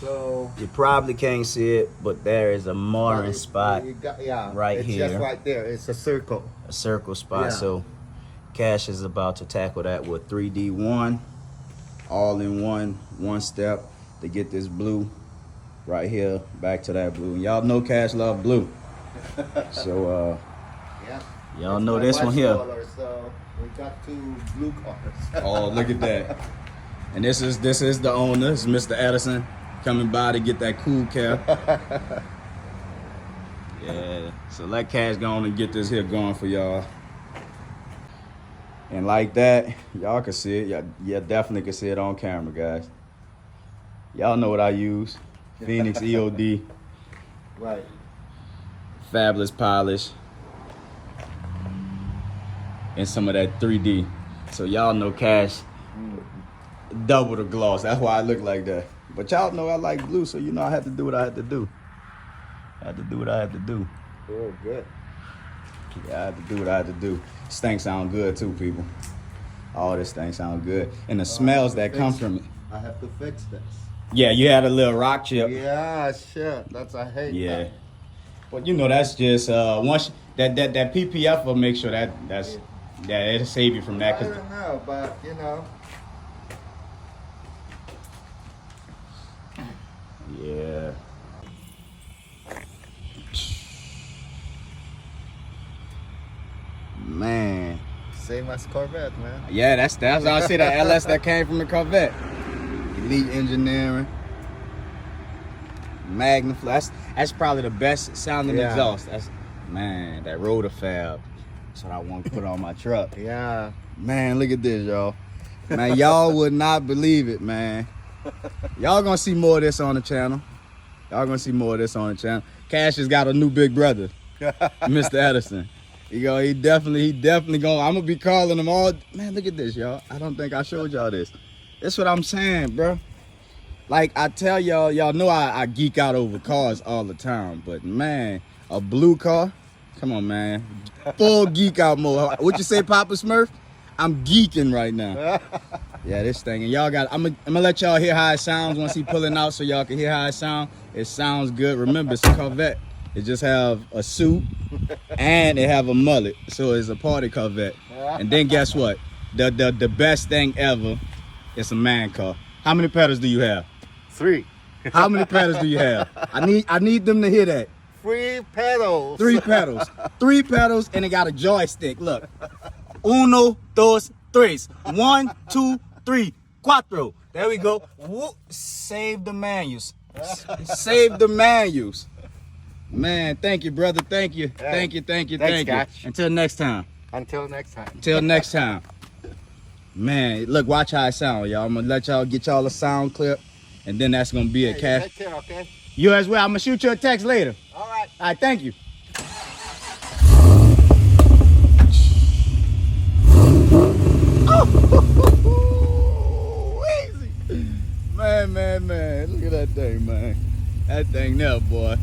So You probably can't see it, but there is a mooring spot right it's here. just right there. It's a circle. A circle spot. Yeah. So Cash is about to tackle that with 3D1, all in one step to get this blue right here back to that blue. Y'all know Cash love blue. So Yeah. y'all know this one here. Color, so we got 2 blue cars. Oh, look at that. And this is the owner, it's Mr. Edison, coming by to get that cool cap. Yeah, so let Cash go on and get this here going for y'all. And like that, y'all can see it. Yeah, definitely can see it on camera, guys. Y'all know what I use. Phoenix EOD. Right. Fabulous polish. And some of that 3D. So y'all know Cash double the gloss. That's why I look like that. But y'all know I like blue, so you know I had to do what I had to do. I had to do what I had to do. Oh, good. Yeah, I had to do what I had to do. This thing sound good too, people. All this thing sound good. And the smells that come from it. I have to fix this. Yeah, you had a little rock chip. Yeah, shit. I hate Yeah. that. But you know that's just once that PPF will make sure that's it'll save you from that. I don't know, but you know. Yeah. Man. Same as Corvette, man. Yeah, that's how I say that LS that came from the Corvette. Elite engineering. Magnaflow. That's probably the best sounding exhaust. That's man, that Rotofab. That's what I want to put on my truck. Yeah. Man, look at this, y'all. Man, y'all would not believe it, man. Y'all gonna see more of this on the channel. Y'all gonna see more of this on the channel. Cash has got a new big brother, Mr. Edison. He definitely gonna, I'm gonna be calling him all, man, look at this, y'all. I don't think I showed y'all this. That's what I'm saying, bro. Like I tell y'all know I geek out over cars all the time, but man, a blue car, come on, man. Full geek out mode. What you say, Papa Smurf? I'm geeking right now. Yeah, this thing, and y'all got, I'm gonna let y'all hear how it sounds once he pulling out so y'all can hear how it sounds. It sounds good. Remember, it's a Corvette. It just have a suit and it have a mullet, so it's a party Corvette. And then guess what? The best thing ever, it's a man car. How many pedals do you have? 3. How many pedals do you have? I need them to hear that. 3 pedals. 3 pedals. 3 pedals, and it got a joystick. Look. Uno, dos, tres. 1, 2, 3, cuatro. There we go. Whoop. Save the manuals. Save the manuals. Man, thank you, brother. Thank you. Thank you. Thank you. Thanks, Thank you. Until next time. Until next time. Until next time. Man, look, watch how it sound, y'all. I'm gonna let y'all get y'all a sound clip, and then that's gonna be it, Cash. Take care, okay? You as well. I'm gonna shoot you a text later. All right. All right, thank you. Easy. Man. Look at that thing, man. That thing there, boy.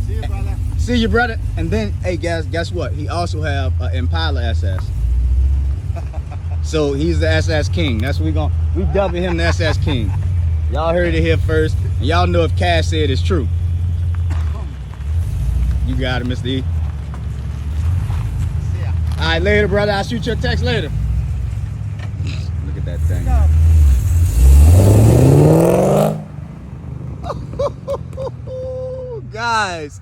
See you, brother. See you, brother. And then, hey, guys, guess what? He also have an Impala SS. So he's the SS King. That's what we double him the SS King. Y'all heard it here first. And y'all know if Cash said it's true. You got it, Mr. E. See ya. All right, later, brother. I'll shoot you a text later. Look at that thing. Guys.